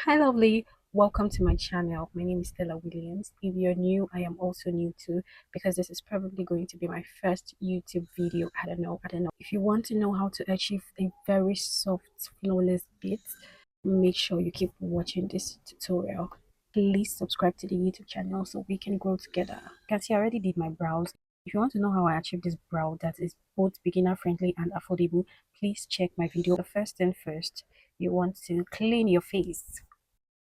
Hi, lovely. Welcome to my channel. My name is Stella Williams. If you're new, I am also new too because this is probably going to be my first YouTube video. I don't know. If you want to know how to achieve a very soft, flawless beat, make sure you keep watching this tutorial. Please subscribe to the YouTube channel so we can grow together. You can see I already did my brows. If you want to know how I achieved this brow that is both beginner friendly and affordable, please check my video. The first thing first, you want to clean your face.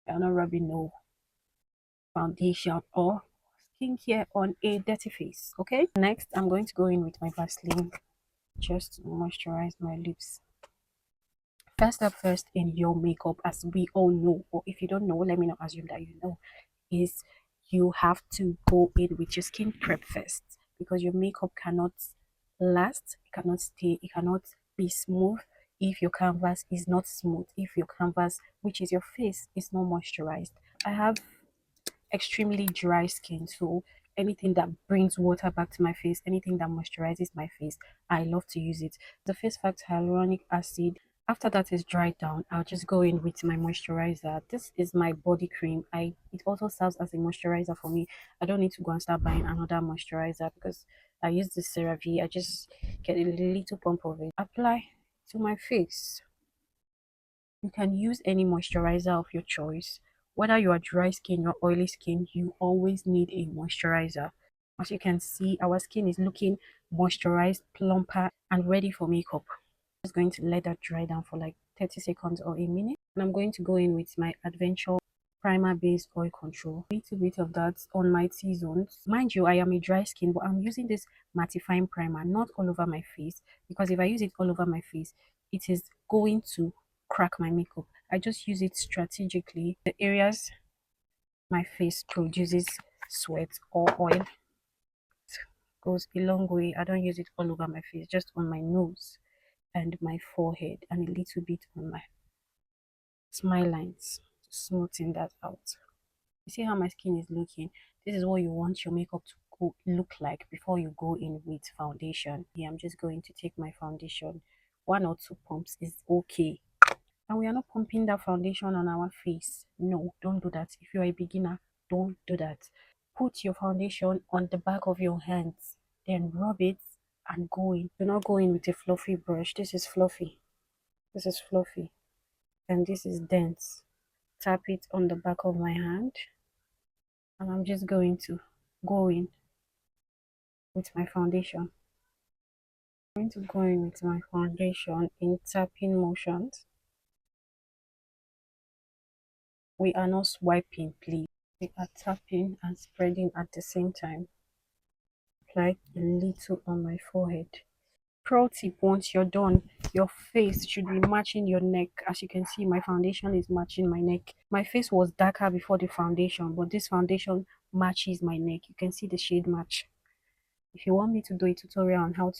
You're not rubbing no foundation or skincare on a dirty face. Okay, next I'm going to go in with my Vaseline just to moisturize my lips. First up first in your makeup, as we all know, or if you don't know, let me not assume that you know, is you have to go in with your skin prep first because your makeup cannot last, it cannot stay, it cannot be smooth if your canvas is not smooth, if your canvas, which is your face, is not moisturized. I have extremely dry skin, so anything that brings water back to my face, anything that moisturizes my face, I love to use it. The face fact hyaluronic acid. After that is dried down, I'll just go in with my moisturizer. This is my body cream. It also serves as a moisturizer for me. I don't need to go and start buying another moisturizer because I use this CeraVe. I just get a little pump of it, apply to my face. You can use any moisturizer of your choice. Whether you are dry skin or oily skin, you always need a moisturizer. As you can see, our skin is looking moisturized, plumper, and ready for makeup. I'm just going to let that dry down for like 30 seconds or a minute. And I'm going to go in with my Adventure Primer Based Oil Control. A little bit of that on my T-zones. Mind you, I am a dry skin, but I'm using this mattifying primer, not all over my face, because if I use it all over my face, it is going to crack my makeup. I just use it strategically. The areas my face produces sweat or oil goes a long way. I don't use it all over my face, just on my nose and my forehead and a little bit on my smile lines, smoothing that out. You see how my skin is looking? This is what you want your makeup to look like before you go in with foundation. Yeah, I'm just going to take my foundation. 1 or 2 pumps is okay. And we are not pumping that foundation on our face. No, don't do that. If you're a beginner, don't do that. Put your foundation on the back of your hands, then rub it and go in. Do not go in with a fluffy brush. This is fluffy. This is fluffy. And this is dense. Tap it on the back of my hand. And I'm just going to go in with my foundation. I'm going to go in with my foundation in tapping motions. We are not swiping, please. We are tapping and spreading at the same time. Apply a little on my forehead. Pro tip: once you're done, your face should be matching your neck. As you can see, my foundation is matching my neck. My face was darker before the foundation, but this foundation matches my neck. You can see the shade match. If you want me to do a tutorial on how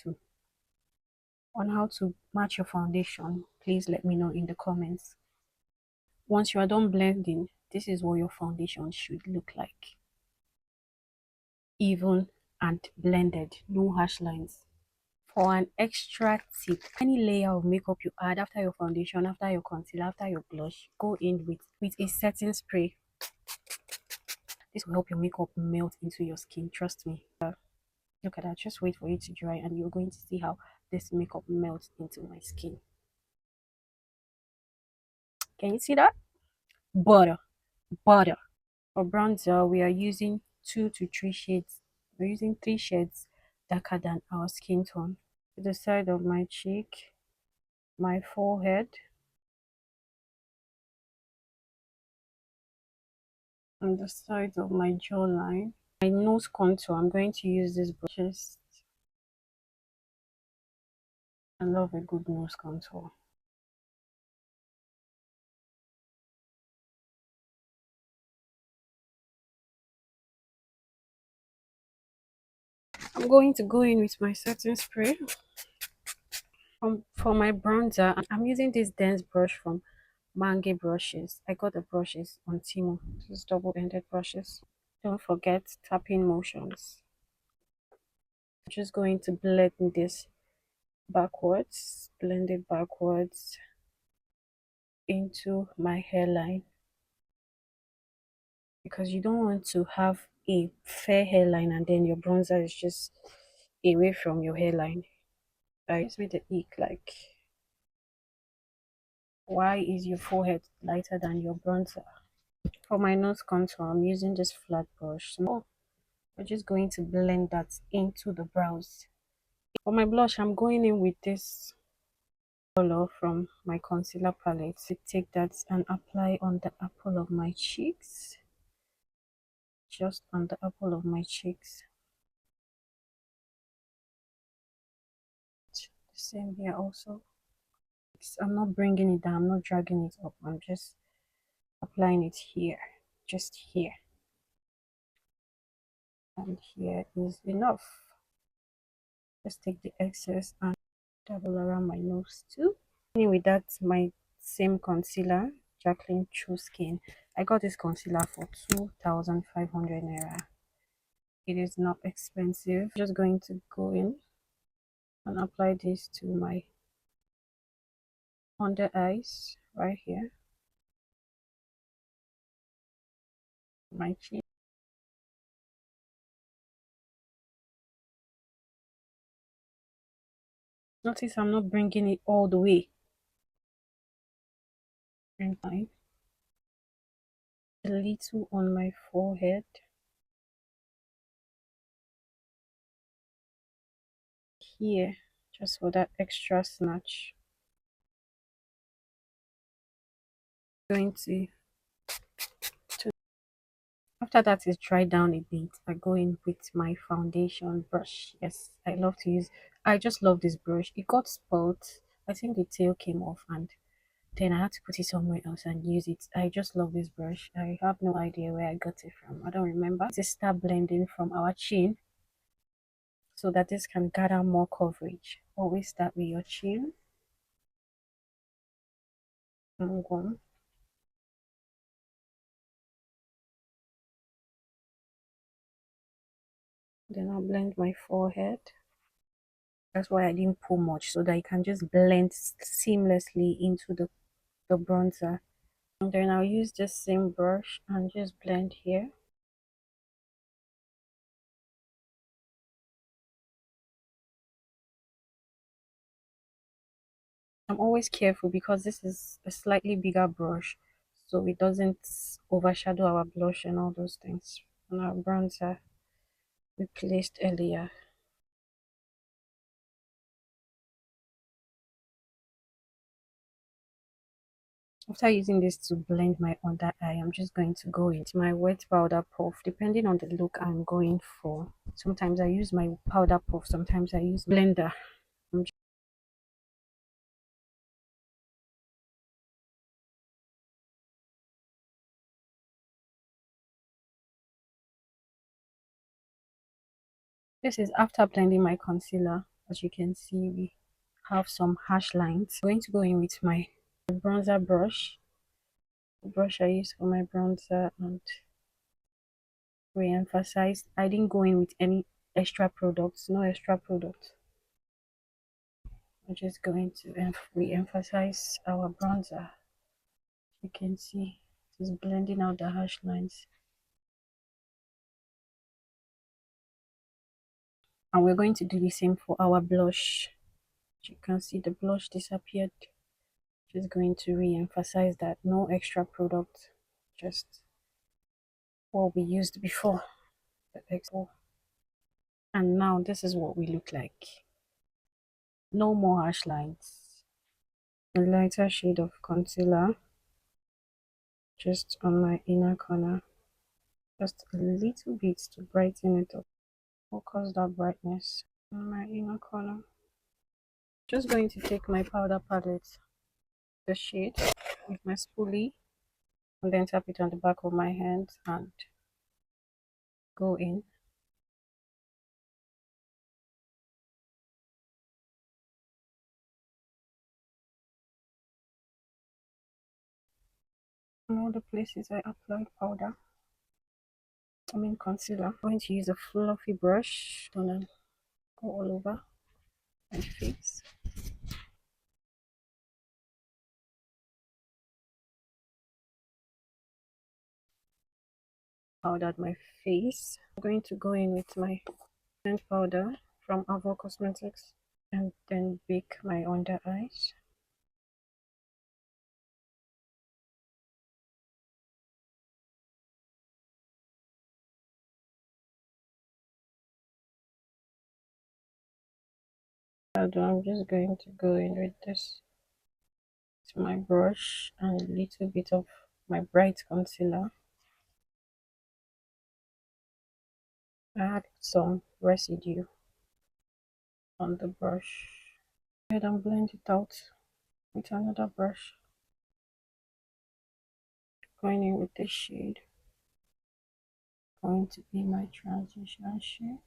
to match your foundation, please let me know in the comments. Once you are done blending, this is what your foundation should look like. Even and blended, no harsh lines. For an extra tip, any layer of makeup you add after your foundation, after your concealer, after your blush, go in with a setting spray. This will help your makeup melt into your skin, trust me. Look at that, just wait for it to dry and you're going to see how this makeup melts into my skin. Can you see that? Butter. For bronzer, we are using 2 to 3 shades. We're using 3 shades darker than our skin tone. To the side of my cheek, my forehead, on the sides of my jawline. My nose contour, I'm going to use this brush. I love a good nose contour. I'm going to go in with my setting spray. For my bronzer, I'm using this dense brush from Mange Brushes. I got the brushes on Timo. These double-ended brushes. Don't forget tapping motions. I'm just going to blend this backwards, blend it backwards into my hairline. because you don't want to have a fair hairline and then your bronzer is just away from your hairline. I just made the ick like, why is your forehead lighter than your bronzer? For my nose contour, I'm using this flat brush. So we're just going to blend that into the brows. For my blush, I'm going in with this color from my concealer palette to take that and apply on the apple of my cheeks. Just on the apple of my cheeks. The same here also. I'm not bringing it down, I'm not dragging it up, I'm just applying it here, just here, and here is enough. Just take the excess and double around my nose too. Anyway, that's my same concealer, Jacqueline True Skin. I got this concealer for 2,500 naira. It is not expensive. Just going to go in and apply this to my under eyes right here, my chin. Notice I'm not bringing it all the way. And fine. A little on my forehead. Here, just for that extra snatch. Going to after that is dried down a bit, I go in with my foundation brush. Yes, I just love this brush. It got spoiled. I think the tail came off and then I had to put it somewhere else and use it. I just love this brush. I have no idea where I got it from. I don't remember. Just start blending from our chin so that this can gather more coverage. Always start with your chin. And go. Then I'll blend my forehead. That's why I didn't pull much, so that it can just blend seamlessly into the bronzer. And then I'll use the same brush and just blend here. I'm always careful because this is a slightly bigger brush, so it doesn't overshadow our blush and all those things. And our bronzer we placed earlier. After using this to blend my under eye, I'm just going to go into my wet powder puff, depending on the look I'm going for. Sometimes I use my powder puff, sometimes I use blender. This is after blending my concealer. As you can see, we have some harsh lines. I'm going to go in with my bronzer brush, the brush I use for my bronzer, and re-emphasize. I didn't go in with any extra products, no extra products. I'm just going to re-emphasize our bronzer. You can see just blending out the harsh lines. And we're going to do the same for our blush. As you can see, the blush disappeared. Just going to re-emphasize that no extra product, just what we used before. The extra. And now this is what we look like. No more harsh lines. A lighter shade of concealer just on my inner corner. Just a little bit to brighten it up. Focus that brightness on my inner corner. Just going to take my powder palette, the shade, with my spoolie, and then tap it on the back of my hand and go in. In all the places I applied powder, concealer, I'm going to use a fluffy brush and go all over my face. powdered my face. I'm going to go in with my powder from Avo Cosmetics and then bake my under eyes. I'm just going to go in with this, to my brush, and a little bit of my bright concealer. I had some residue on the brush. Go ahead and blend it out with another brush. Going in with this shade, going to be my transition shade.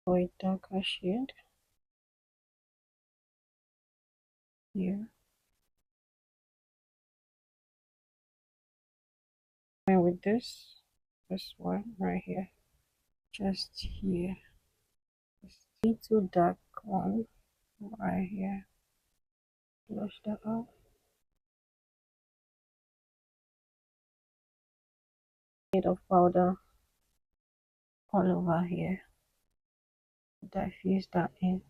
For a darker shade here. And with this one right here, just here, this little dark one right here. Flush that out. Bit of powder all over here. Diffuse that in.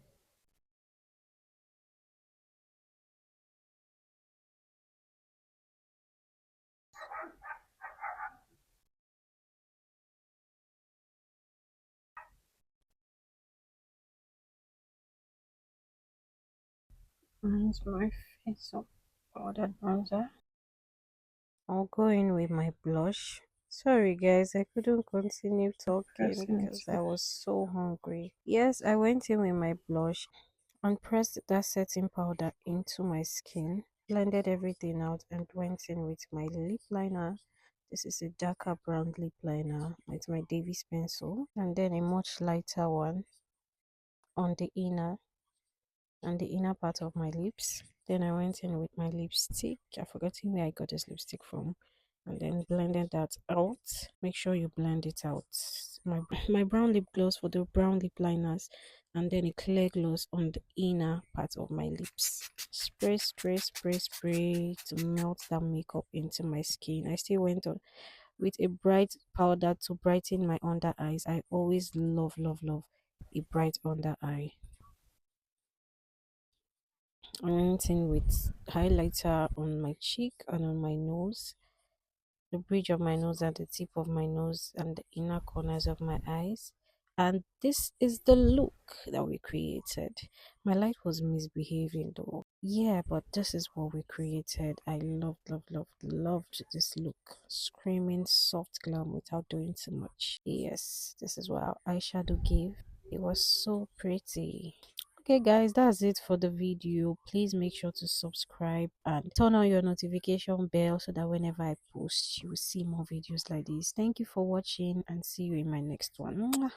Rinse my face up, powdered bronzer. I'll go in with my blush. Sorry guys, I couldn't continue talking because I was so hungry. Yes, I went in with my blush and pressed that setting powder into my skin, blended everything out, and went in with my lip liner. This is a darker brown lip liner with my Davis pencil, and then a much lighter one on the inner and the inner part of my lips. Then I went in with my lipstick. I've forgotten where I got this lipstick from. And then blended that out. Make sure you blend it out. My my brown lip gloss for the brown lip liners, and then a clear gloss on the inner part of my lips. Spray, spray, spray, spray to melt that makeup into my skin. I still went on with a bright powder to brighten my under eyes. I always love, love, love a bright under eye. I went in with highlighter on my cheek and on my nose, the bridge of my nose and the tip of my nose and the inner corners of my eyes. And this is the look that we created. My light was misbehaving though. Yeah, but this is what we created. I loved, loved, loved, loved this look. Screaming soft glam without doing too much. Yes, this is what our eyeshadow gave. It was so pretty. Okay guys, that's it for the video. Please make sure to subscribe and turn on your notification bell so that whenever I post you will see more videos like this. Thank you for watching and see you in my next one. Mwah.